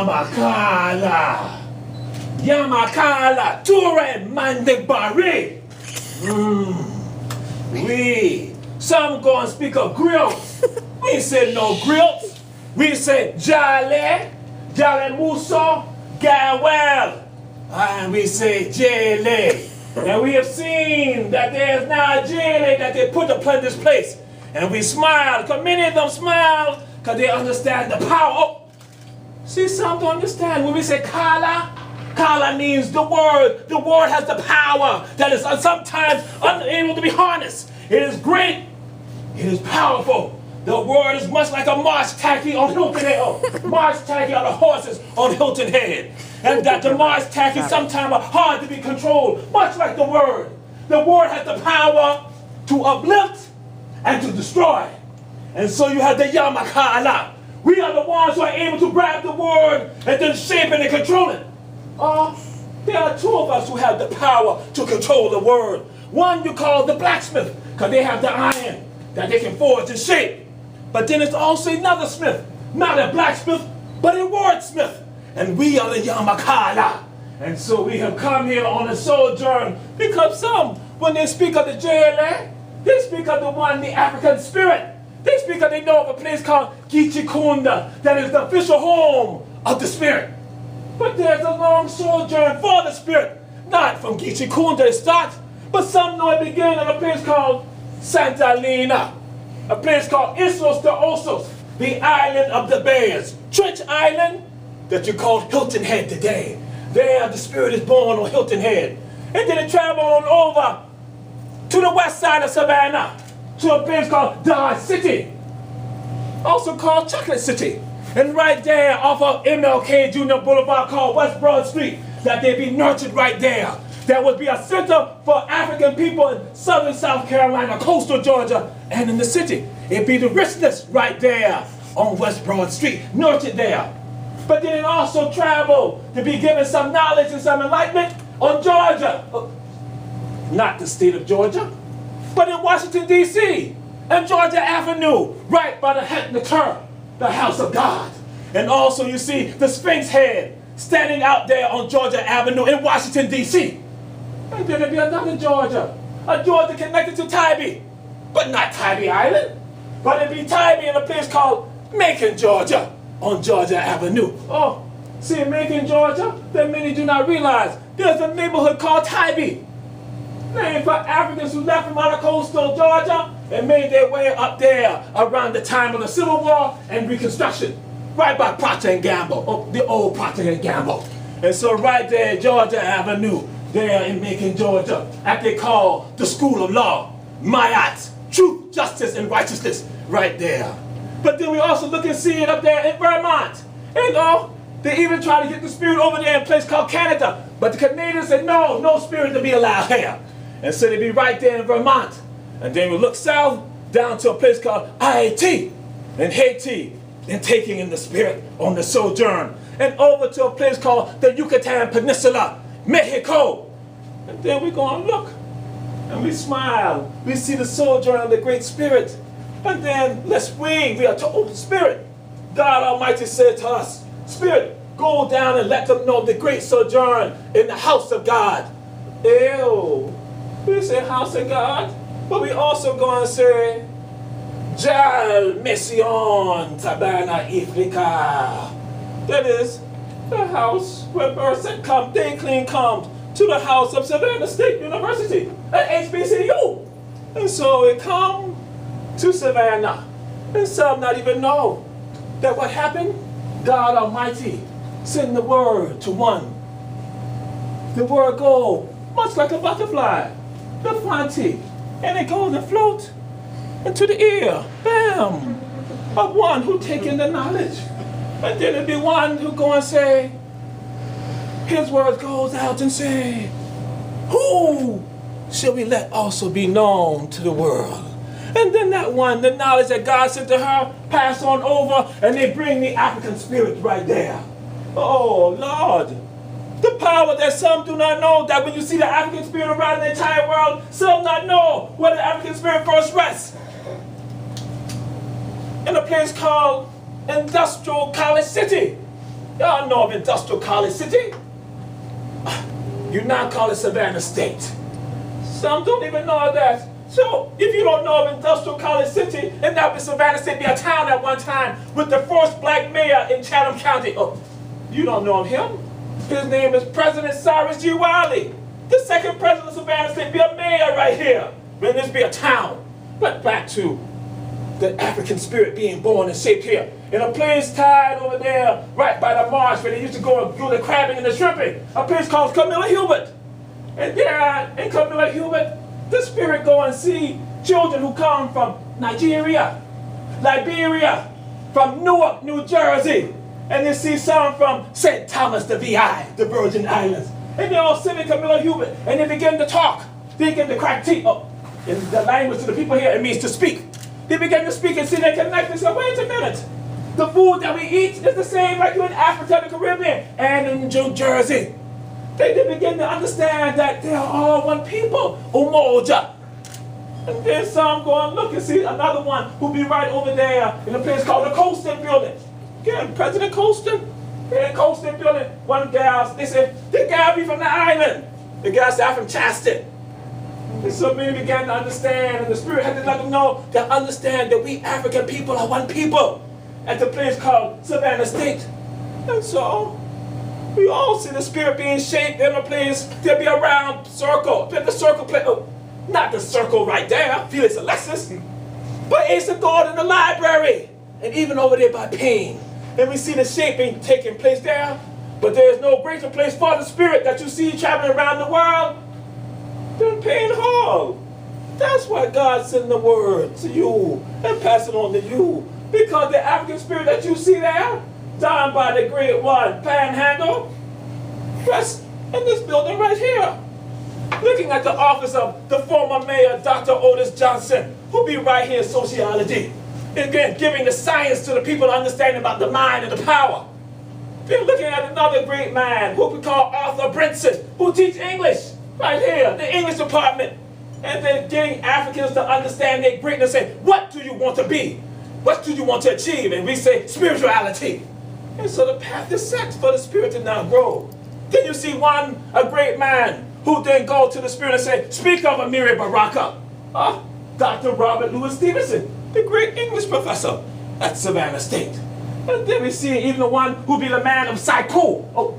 Yamakala. Yamakala. Toure Mandebari. We. Some go and speak of grills. We say no grills. We say Jale. Jale Musa. Gawel. And we say Jale. And we have seen that there is now a Jale that they put upon this place. And we smile, because many of them smile because they understand the power. Oh, see, some don't understand. When we say Kala, Kala means the word. The word has the power that is sometimes unable to be harnessed. It is great. It is powerful. The word is much like a march tacky on Hilton Head. March tacky on the horses on Hilton Head. And that the march tacky sometimes are hard to be controlled, much like the word. The word has the power to uplift and to destroy. And so you have the Yamakala. We are the ones who are able to grab the word and then shape it and control it. There are two of us who have the power to control the word. One you call the blacksmith, because they have the iron that they can forge and shape. But then it's also another smith, not a blacksmith, but a wordsmith. And we are the Yamakala. And so we have come here on a sojourn because some, when they speak of the JLA, they speak of the one, the African spirit. They speak of, they know of a place called Gichikunda, that is the official home of the spirit. But there's a long sojourn for the spirit, not from Gichikunda it starts, but some know it began in a place called Santa Lina, a place called Islos de Osos, the island of the bears. Trench Island that you call Hilton Head today. There the spirit is born on Hilton Head. And then it traveled on over to the west side of Savannah, to a place called Dodge City, also called Chocolate City. And right there off of MLK Jr. Boulevard called West Broad Street, that they be nurtured right there. There would be a center for African people in southern South Carolina, coastal Georgia, and in the city. It'd be the richness right there on West Broad Street, nurtured there. But then it also traveled to be given some knowledge and some enlightenment on Georgia. Not the state of Georgia, but in Washington, D.C., and Georgia Avenue, right by the Hetnatur, the house of God. And also you see the Sphinx head standing out there on Georgia Avenue in Washington, D.C. And then there'd be another Georgia, a Georgia connected to Tybee, but not Tybee Island, but it'd be Tybee in a place called Macon, Georgia, on Georgia Avenue. Oh, see, in Macon, Georgia, that many do not realize there's a neighborhood called Tybee, named for Africans who left from out of coastal Georgia and made their way up there around the time of the Civil War and Reconstruction, right by Procter & Gamble, the old Procter & Gamble. And so right there, Georgia Avenue, there in Macon, Georgia, that they call the School of Law, Mayat, Truth, Justice, and Righteousness, right there. But then we also look and see it up there in Vermont. And they even try to get the spirit over there in a place called Canada. But the Canadians said, no, no spirit to be allowed here. And so they'd be right there in Vermont. And then we look south down to a place called Haiti in Haiti, and taking in the spirit on the sojourn. And over to a place called the Yucatan Peninsula, Mexico. And then we go and look, and we smile. We see the sojourn of the Great Spirit. And then we are told, Spirit, God Almighty said to us, Spirit, go down and let them know the great sojourn in the house of God. Ew. We say house of God, but we also go and say, Jal Mission Tabana Ifrika. That is the house where birds that come, they clean comes to the house of Savannah State University at HBCU. And so it come to Savannah. And some not even know that what happened, God Almighty sent the word to one. The word go much like a butterfly, the fancy, and it goes and float into the ear, bam, of one who taken the knowledge. And then it'd be one who go and say, his word goes out and say, who shall we let also be known to the world? And then that one, the knowledge that God sent to her, pass on over, and they bring the African spirit right there. Oh, Lord. The power that some do not know, that when you see the African spirit around the entire world, some not know where the African spirit first rests. In a place called Industrial College City. Y'all know of Industrial College City. You now call it Savannah State. Some don't even know that. So if you don't know of Industrial College City, and that was Savannah State, be a town at one time with the first black mayor in Chatham County. Oh, you don't know of him? His name is President Cyrus G. Wiley. The second president of Savannah State be a mayor right here. When this be a town. But back to the African spirit being born and shaped here. In a place tied over there, right by the marsh where they used to go and do the crabbing and the shrimping. A place called Camilla Hubert. And there in Camilla Hubert, the spirit go and see children who come from Nigeria, Liberia, from Newark, New Jersey. And they see some from St. Thomas the VI, the Virgin Islands. And they all sit in Camilla Hubert and they begin to talk. They begin to crack teeth. Oh, in the language to the people here, it means to speak. They begin to speak and see they connect and say, wait a minute. The food that we eat is the same like you in Africa, the Caribbean, and in New Jersey. They begin to understand that they are all one people, Umoja. And then some go and look and see another one who be right over there in a place called the Colston Building. Again, President Colston, in Colston Building, one gal, they said, the gal be from the island. The gal said, I'm from Chaston. And so many began to understand, and the Spirit had to let them know to understand that we African people are one people at the place called Savannah State. And so, we all see the Spirit being shaped in a place. There'll be a round circle. The circle play, oh, not the circle right there, Felix Alexis, but it's a God in the library. And even over there by Payne. And we see the shaping taking place there. But there is no greater place for the Spirit that you see traveling around the world than Payne Hall. That's why God sent the word to you and pass it on to you. Because the African spirit that you see there, down by the great one, PanHandle, rests in this building right here. Looking at the office of the former mayor, Dr. Otis Johnson, who be right here in sociology. Again, giving the science to the people to understand about the mind and the power. Then looking at another great man, who we call Arthur Brinson, who teach English. Right here, the English department. And then getting Africans to understand their greatness and say, what do you want to be? What do you want to achieve? And we say, spirituality. And so the path is set for the spirit to now grow. Then you see a great man, who then go to the spirit and say, speak of Amiri Baraka. Dr. Robert Louis Stevenson, the great English professor at Savannah State. And then we see even the one who be the man of psychology.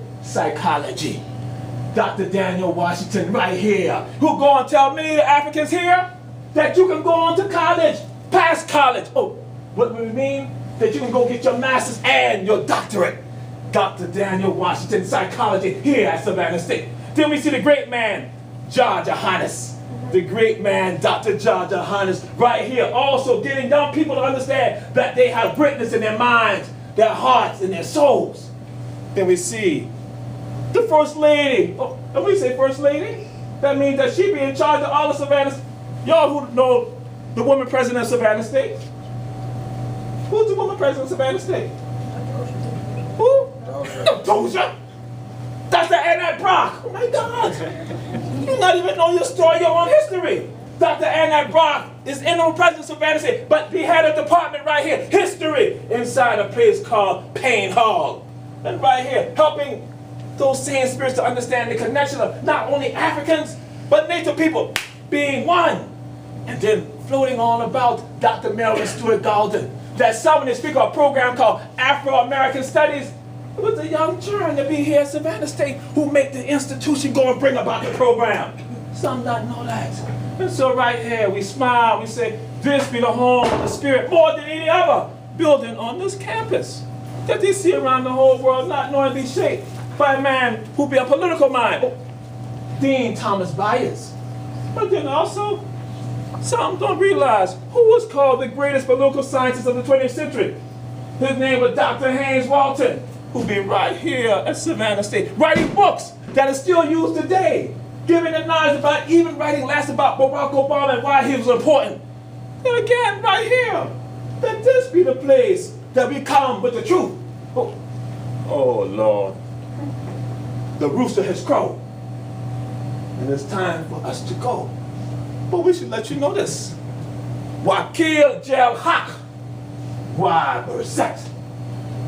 Dr. Daniel Washington right here, who go and tell many Africans here that you can go on to college, past college. Oh, what do we mean? That you can go get your master's and your doctorate. Dr. Daniel Washington, psychology here at Savannah State. Then we see the great man, George Johannes. The great man, Dr. George Johannes, right here, also getting young people to understand that they have greatness in their minds, their hearts, and their souls. Then we see the First Lady. Oh, when we say First Lady, that means that she be in charge of all of Savannah. Y'all who know the woman president of Savannah State? Who's the woman president of Savannah State? Who? Doja. That's the Annette Brock. Oh my God. You not even know your story, your own history. Dr. Annette Brock is interim president of Savannah State, but he had a department right here, history, inside a place called Payne Hall. And right here, helping those same spirits to understand the connection of not only Africans, but Native people being one. And then floating on about Dr. Marilyn Stewart Galden, that someone is speaking of a program called Afro-American Studies. It was a young children to be here at Savannah State who make the institution go and bring about the program. Some not know that. And so right here, we smile, we say, this be the home of the spirit more than any other building on this campus. That they see around the whole world, not knowing be shaped by a man who be a political mind. Oh, Dean Thomas Byers. But then also, some don't realize who was called the greatest political scientist of the 20th century. His name was Dr. Haynes Walton, who be right here at Savannah State, writing books that are still used today, giving the knowledge about, even writing last about Barack Obama and why he was important. And again, right here, that this be the place that we come with the truth. Oh Lord, the rooster has crowed, and it's time for us to go. But we should let you know this. Wakil Jel Haq, why Berset?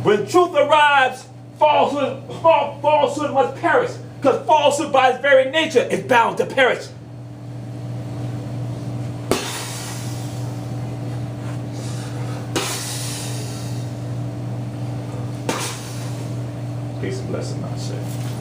When truth arrives, falsehood must perish. Because falsehood by its very nature is bound to perish. Peace and blessing, I say.